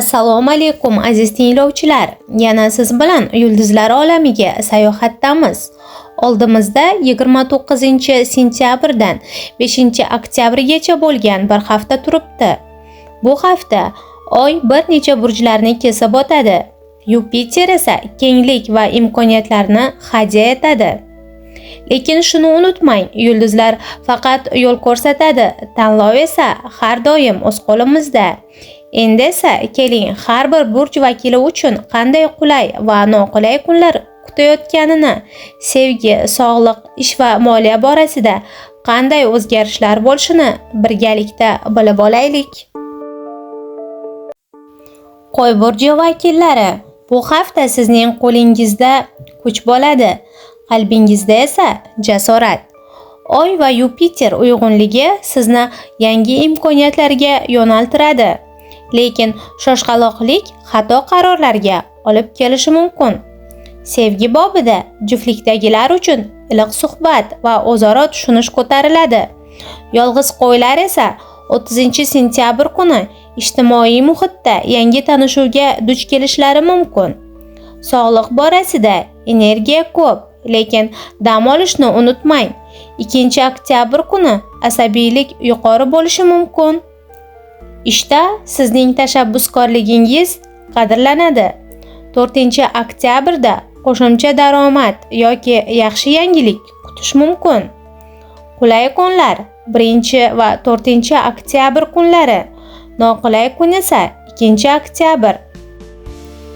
Assalomu alaykum aziz tinglovchilar. Yana siz bilan yulduzlar olamiga sayohatdamiz. Oldimizda 29-sentyabrdan 5-oktyabrgacha bo'lgan bir hafta turibdi. Bu hafta Oy bir necha burjlarni kesib o'tadi. Yupiter esa kenglik va imkoniyatlarni hadya etadi. Lekin shuni unutmang, yulduzlar faqat yo'l ko'rsatadi, tanlov esa har doim o'z qo'limizda. Endi esa keling har bir burj vakili uchun qanday qulay va noqulay kunlar kutayotganini, sevgi, sog'liq, ish va moliya borasida qanday o'zgarishlar bo'lishini birgalikda bilib olaylik. Qo'y burji vakillari, bu hafta sizning qo'lingizda kuch bo'ladi, qalbingizda esa jasorat. Oy va Yupiter uyg'unligi sizni yangi imkoniyatlarga yo'naltiradi. Lekin shoshqaloqlik xato qarorlarga olib kelishi mumkin. Sevgi bobida juftlikdagilar uchun iliq suhbat va o'zaro tushunish ko'tariladi. Yolg'iz qo'ylar esa 30-sentyabr kuni ijtimoiy muhitda yangi tanishuvga duch kelishlari mumkin. Sog'liq borasida energiya ko'p, lekin dam olishni unutmang. 2-oktyabr kuni asabiylik yuqori bo'lishi mumkin. Ishda sizning tashabbuskorligingiz qadrlanadi. 4-oktyabrda qo'shimcha daromad yoki yaxshi yangilik kutish mumkin. Qulay kunlar 1 va 4-oktyabr kunlari. Noqulay kun esa 2-oktyabr.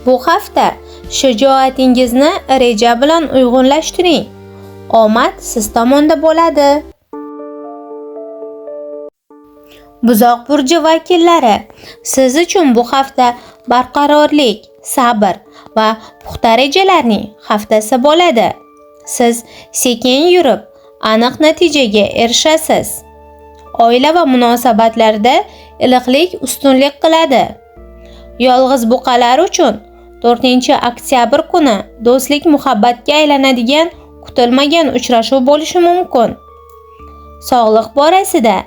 Bu hafta shijoatingizni reja bilan uyg'unlashtiring. Omad siz tomonda bo'ladi. Buzoq burji vakillari, siz uchun bu hafta barqarorlik, sabr va puxta rejalarning haftasi bo'ladi. Siz sekin yurib, aniq natijaga erishasiz. Oila va munosabatlarda iliqlik ustunlik qiladi. Yolg'iz buqalar uchun 4-oktyabr kuni do'stlik muhabbatga aylanadigan kutilmagan uchrashuv bo'lishi mumkin. Sog'liq borasida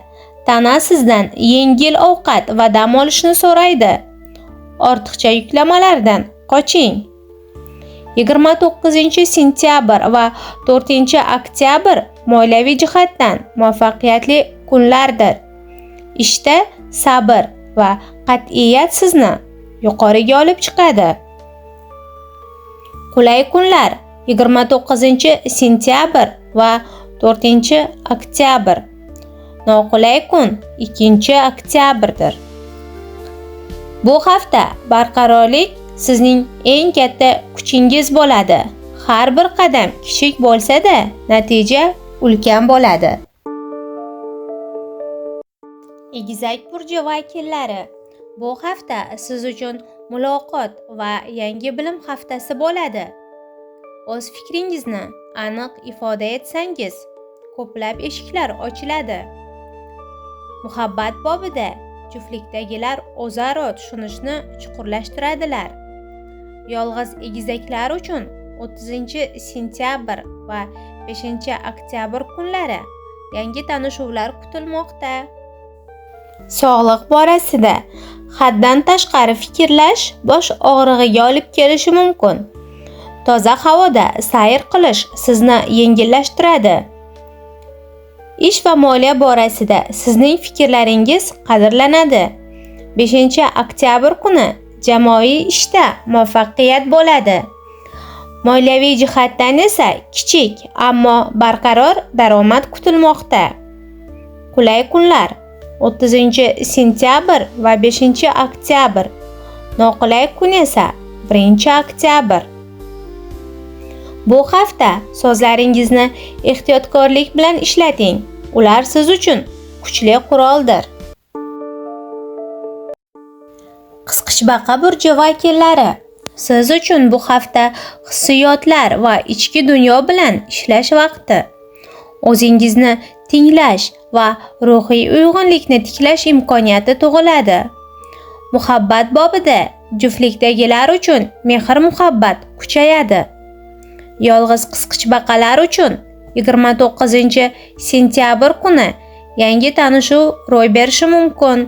tana sizdan yengil ovqat va dam olishni so'raydi. Ortiqcha yuklamalardan qoching. 29-sentyabr va 4-oktyabr moliyaviy jihatdan muvaffaqiyatli kunlardir. Ishda sabr va qat'iyat sizni yuqoriga olib chiqadi. Qulay kunlar 29-sentyabr va 4-oktyabr. Noqulay kun 2-oktyabrdir. Bu hafta barqarorlik sizning eng katta kuchingiz bo'ladi. Har bir qadam kichik bo'lsa-da, natija ulkan bo'ladi. Egizak burji vakillari, bu hafta siz uchun muloqot va yangi bilim haftasi bo'ladi. O'z fikringizni aniq ifoda etsangiz, ko'plab eshiklar ochiladi. Muhabbat bobida juftlikdagilar o'zaro tushunishni chuqurlashtiradilar. Yolg'iz egizaklar uchun 30-sentyabr va 5-oktyabr kunlari yangi tanishuvlar kutilmoqda. Sog'liq borasida haddan tashqari fikrlash bosh og'rig'iga olib kelishi mumkin. Toza havoda sayr qilish sizni yengillashtiradi. Ish va moliya borasida sizning fikrlaringiz qadrlanadi. 5-oktyabr kuni jamoaviy ishda muvaffaqiyat bo'ladi. Moliyaviy jihatdan esa kichik, ammo barqaror daromad kutilmoqda. Qulay kunlar 30-sentyabr va 5-oktyabr. Noqulay kun esa 1-oktyabr. Bu hafta so'zlaringizni ehtiyotkorlik bilan ishlating. Ular siz uchun kuchli quroldir. Qisqichbaqa burji vakillari, siz uchun bu hafta hissiyotlar va ichki dunyo bilan ishlash vaqti. O'zingizni tinglash va ruhiy uyg'unlikni tiklash imkoniyati tug'iladi. Muhabbat bobida juftlikdagilar uchun mehr-muhabbat kuchayadi. Yolg'iz qisqichbaqalar uchun 29-sentyabr kuni yangi tanishuv ro'y berishi mumkin.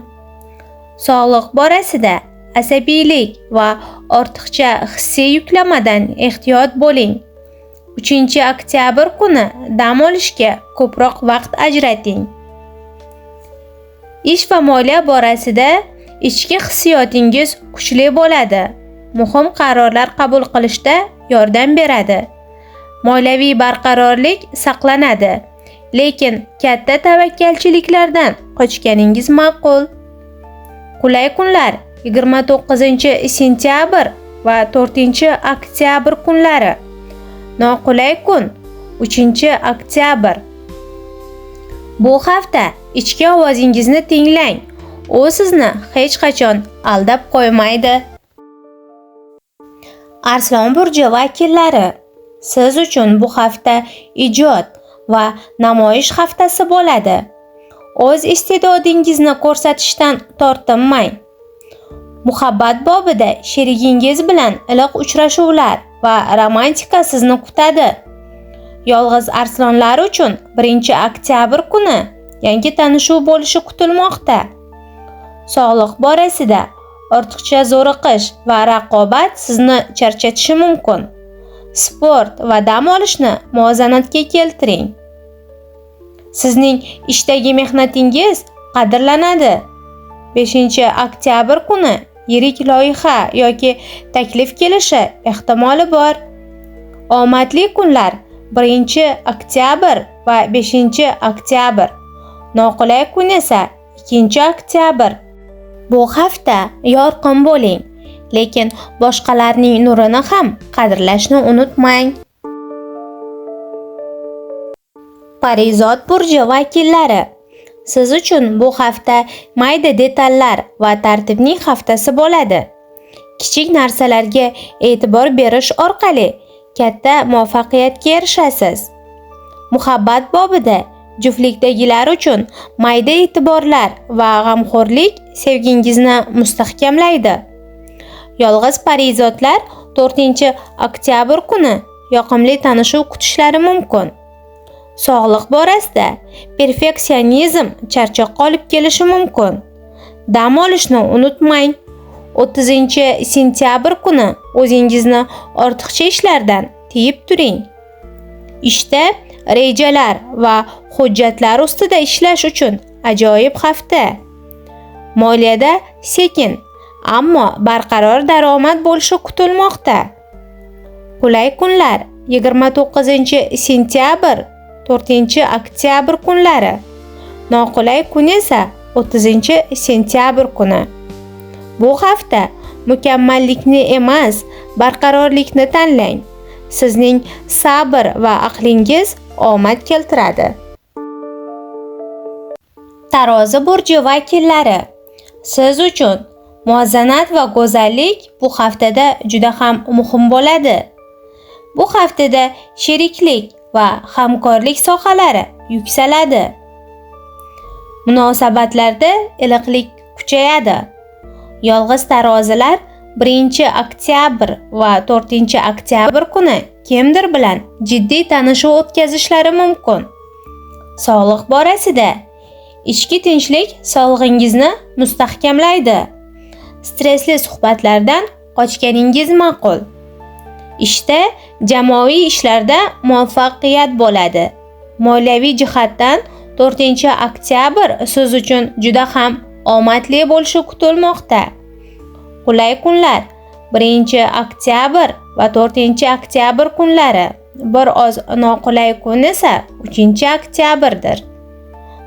Sog'liq borasida asabiylik va ortiqcha hissiy yuklamadan ehtiyot bo'ling. 3-oktyabr kuni dam olishga ko'proq vaqt ajrating. Ish va moliya borasida ichki hissiyotingiz kuchli bo'ladi. Muhim qarorlar qabul qilishda yordam beradi. Moliyaviy barqarorlik saqlanadi, lekin katta tavakkalchiliklardan qochganingiz ma'qul. Qulay kunlar 29-sentyabr va 4-oktyabr kunlari. Noqulay kun 3-oktyabr. Bu hafta ichki ovozingizni tinglang. U sizni hech qachon aldab qo'ymaydi. Arslon burji vakillari, siz uchun bu hafta ijod va namoyish haftasi bo'ladi. O'z iste'dodingizni ko'rsatishdan tortinmang. Muhabbat bobida sherigingiz bilan iliq uchrashuvlar va romantika sizni kutadi. Yolg'iz arslonlar uchun 1-oktyabr kuni yangi tanishuv bo'lishi kutilmoqda. Sog'liq borasida ortiqcha zo'riqish va raqobat sizni charchatishi mumkin. Sport va dam olishni muvozanatga keltiring. Sizning ishdagi mehnatingiz qadrlanadi. 5-oktyabr kuni yirik loyiha yoki taklif kelishi ehtimoli bor. Omadli kunlar 1-oktyabr va 5-oktyabr. Noqulay kun esa 2-oktyabr. Bu hafta yorqin bo'ling, lekin boshqalarning nurini ham qadrlashni unutmang. Parizod burji vakillari, siz uchun bu hafta mayda detallar va tartibning haftasi bo'ladi. Kichik narsalarga e'tibor berish orqali katta muvaffaqiyatga erishasiz. Muhabbat bobida juftlikdagilar uchun mayda e'tiborlar va g'amxo'rlik sevgingizni mustahkamlaydi. Yolg'iz parizodlar 4-oktyabr kuni yoqimli tanishuv kutishlari mumkin. Sog'liq borasida perfeksionizm charchoqqa olib kelishi mumkin. Dam olishni unutmang. 30-sentyabr kuni o'zingizni ortiqcha ishlardan tiyib turing. Ishda rejalar va hujjatlar ustida ishlash uchun ajoyib hafta. Moliyada sekin, ammo barqaror daromad bo'lishi kutilmoqda. Qulay kunlar 29-sentyabr, 4-oktyabr kunlari. Noqulay kun esa 30-sentyabr kuni. Bu hafta mukammallikni emas, barqarorlikni tanlang. Sizning sabr va aqlingiz omad keltiradi. Tarozi burji vakillari, siz uchun muvozanat va go'zallik bu haftada juda ham muhim bo'ladi. Bu haftada sheriklik va hamkorlik sohalari yuksaladi. Munosabatlarda iliqlik kuchayadi. Yolg'iz tarozilar 1-oktyabr va 4-oktyabr kuni kimdir bilan jiddiy tanishuv o'tkazishlari mumkin. Sog'liq borasida ichki tinchlik sog'lig'ingizni mustahkamlaydi. Stressli suhbatlardan qochganingiz ma'qul. Ishda jamoaviy ishlarda muvaffaqiyat bo'ladi. Moliyaviy jihatdan 4-oktyabr siz uchun juda ham omadli bo'lishi kutilmoqda. Qulay kunlar 1-oktyabr va 4-oktyabr kunlari. Bir oz noqulay kun esa 3-oktyabrdir.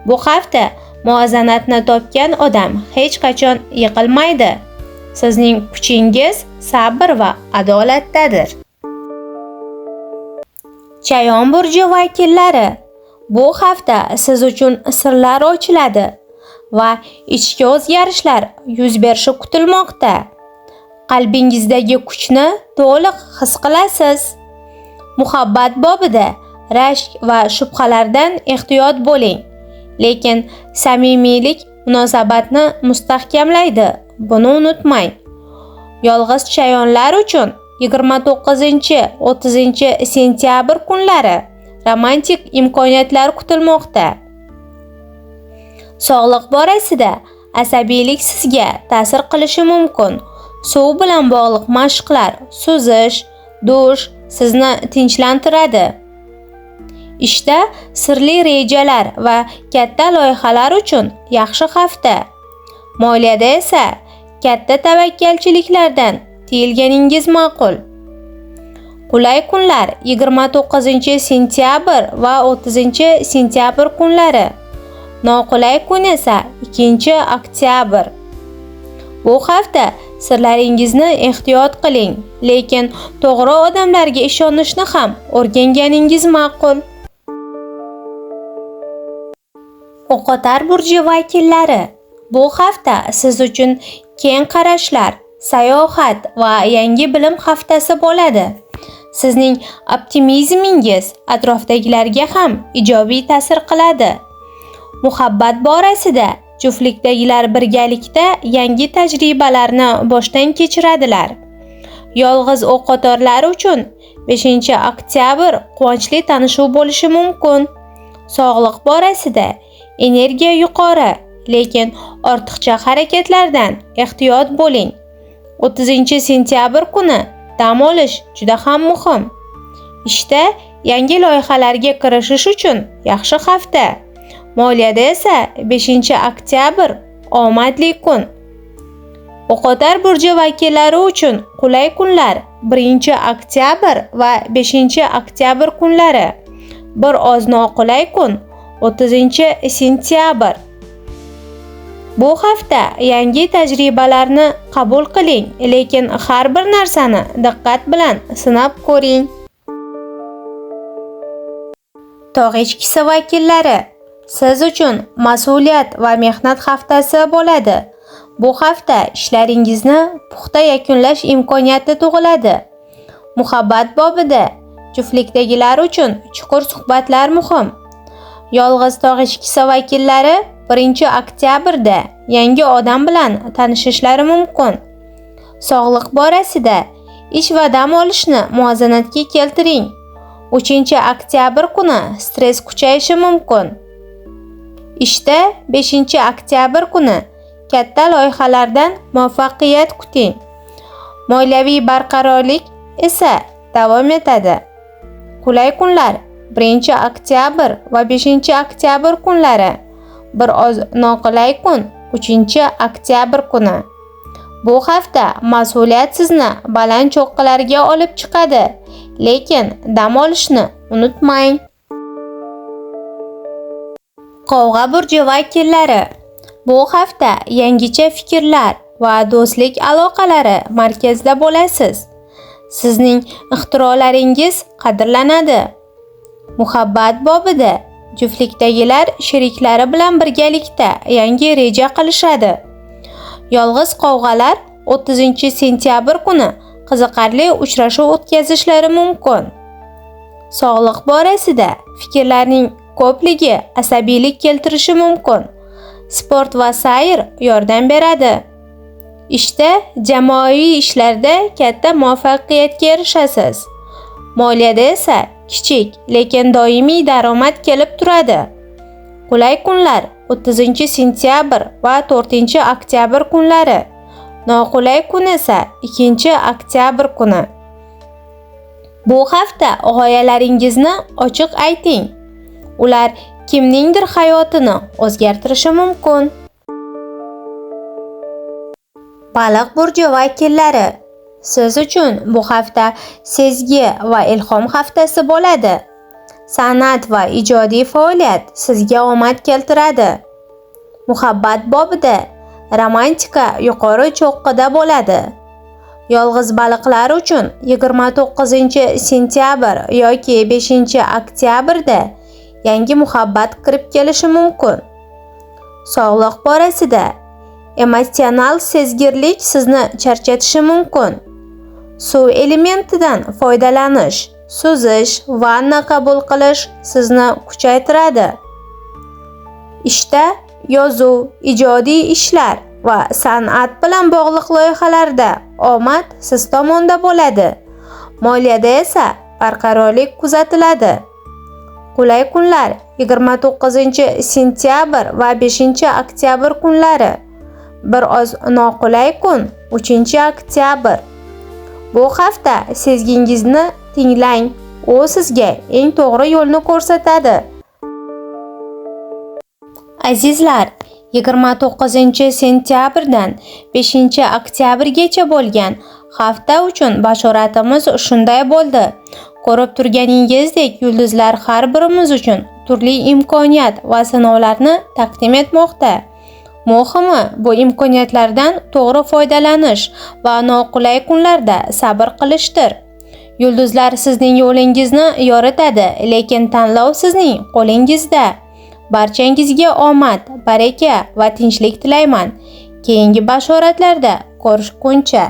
Bu hafta muvozanatni topgan odam hech qachon yiqilmaydi. Sizning kuchingiz sabr va adolatdadir. Chayon burji vakillari, bu hafta siz uchun sirlar ochiladi va ichki o'zgarishlar yuz berishi kutilmoqda. Qalbingizdagi kuchni to'liq his qilasiz. Muhabbat bobida rashk va shubhalardan ehtiyot bo'ling, lekin samimiylik munosabatni mustahkamlaydi. Buni unutmang. Yolg'iz chayonlar uchun 29-30 kunlari romantik imkoniyatlar kutilmoqda. Sog'liq borasida asabiylik sizga ta'sir qilishi mumkin. Suv bilan bog'liq mashqlar, suzish, dush sizni tinchlantiradi. Ishda sirli rejalar va katta loyihalar uchun yaxshi hafta. Moliyada esa katta tavakkalchiliklardan tiyilganingiz ma'qul. Qulay kunlar 29-sentyabr va 30-sentyabr kunlari. Noqulay kun esa 2-oktyabr. Bu hafta sirlaringizni ehtiyot qiling, lekin to'g'ri odamlarga ishonishni ham o'rganganingiz ma'qul. O'qotar burji vakillari. Bu hafta siz uchun keng qarashlar, sayohat va yangi bilim haftasi bo'ladi. Sizning optimizmingiz atrofdagilarga ham ijobiy ta'sir qiladi. Muhabbat borasida juftlikdagilar birgalikda yangi tajribalarni boshdan kechiradilar. Yolg'iz o'qotarlar uchun 5-oktyabr quvonchli tanishuv bo'lishi mumkin. Sog'liq borasida energiya yuqori, lekin ortiqcha harakatlardan ehtiyot bo'ling. 30-sentyabr kuni dam olish juda ham muhim. Ishda yangi loyihalarga kirishish uchun yaxshi hafta. Moliyada esa 5-oktyabr omadli kun. O'qotar burji vakillari uchun qulay kunlar 1-oktyabr va 5-oktyabr kunlari. Bir oz noqulay kun 30-sentyabr. Bu hafta yangi tajribalarni qabul qiling, lekin har bir narsani diqqat bilan sinab ko'ring. Tog' echkisi vakillari. Siz uchun mas'uliyat va mehnat haftasi bo'ladi. Bu hafta ishlaringizni puxta yakunlash imkoniyati tug'iladi. Muhabbat bobida juftlikdagilar uchun chuqur suhbatlar muhim. Yolg'iz tog' echkisi vakillari 1-oktyabrda yangi odam bilan tanishishlari mumkin. Sog'liq borasida ish va dam olishni muvozanatga keltiring. 3-oktyabr kuni stress kuchayishi mumkin. Ishda 5-oktyabr kuni katta loyihalardan muvaffaqiyat kuting. Moliyaviy barqarorlik esa davom etadi. Qulay kunlar 1-oktyabr va 5-oktyabr kunlari. Bir oz noqulay kun 3-oktyabr kuni. Bu hafta mas'uliyat sizni baland cho'qqilarga olib chiqadi, lekin dam olishni unutmang. Qovg'a burji vakillari. Bu hafta yangicha fikrlar va do'stlik aloqalari markazida bo'lasiz. Sizning ixtirolaringiz qadrlanadi. Muhabbat bobida juftlikdagilar sheriklari bilan birgalikda yangi reja qilishadi. Yolg'iz qovg'alar 30-sentyabr kuni qiziqarli uchrashuv o'tkazishlari mumkin. Sog'liq borasida fikrlarning ko'pligi asabiylik keltirishi mumkin. Sport va sayr yordam beradi. Ishda jamoaviy ishlarda katta muvaffaqiyatga erishasiz. Moliyada esa kichik, lekin doimiy daromad kelib turadi. Qulay kunlar 30-sentyabr va 4-oktyabr kunlari. Noqulay kun esa 2-oktyabr kuni. Bu hafta g'oyalaringizni ochiq ayting. Ular kimningdir hayotini o'zgartirishi mumkin. Baliq burji vakillari. Siz uchun bu hafta sezgi va ilhom haftasi bo'ladi. San'at va ijodiy faoliyat sizga omad keltiradi. Muhabbat bobida romantika yuqori cho'qqida bo'ladi. Yolg'iz baliqlar uchun 29-sentyabr yoki 5-oktyabrda yangi muhabbat kirib kelishi mumkin. Sog'liq borasida emotsional sezgirlik sizni charchatishi mumkin. Suv elementidan foydalanish, suzish, vanna qabul qilish sizni kuchaytiradi. Ishda yozuv, ijodiy ishlar va san'at bilan bog'liq loyihalarda omad siz tomonda bo'ladi. Moliyada esa barqarorlik kuzatiladi. Qulay kunlar 29-sentyabr va 5-oktyabr kunlari. bir oz noqulay kun 3-oktyabr. Bu hafta sezgingizni tinglang, u sizga eng to'g'ri yo'lni ko'rsatadi. Azizlar, 29-sentyabrdan 5-oktyabrgacha bo'lgan hafta uchun bashoratimiz shunday bo'ldi. Ko'rib turganingizdek, yulduzlar har birimiz uchun turli imkoniyat va sinovlarni taqdim etmoqda. Muhimi, bu imkoniyatlardan to'g'ri foydalanish va noqulay kunlarda sabr qilishdir. Yulduzlar sizning yo'lingizni yoritadi, lekin tanlov sizning qo'lingizda. Barchangizga omad, baraka va tinchlik tilayman. Keyingi bashoratlarda ko'rishguncha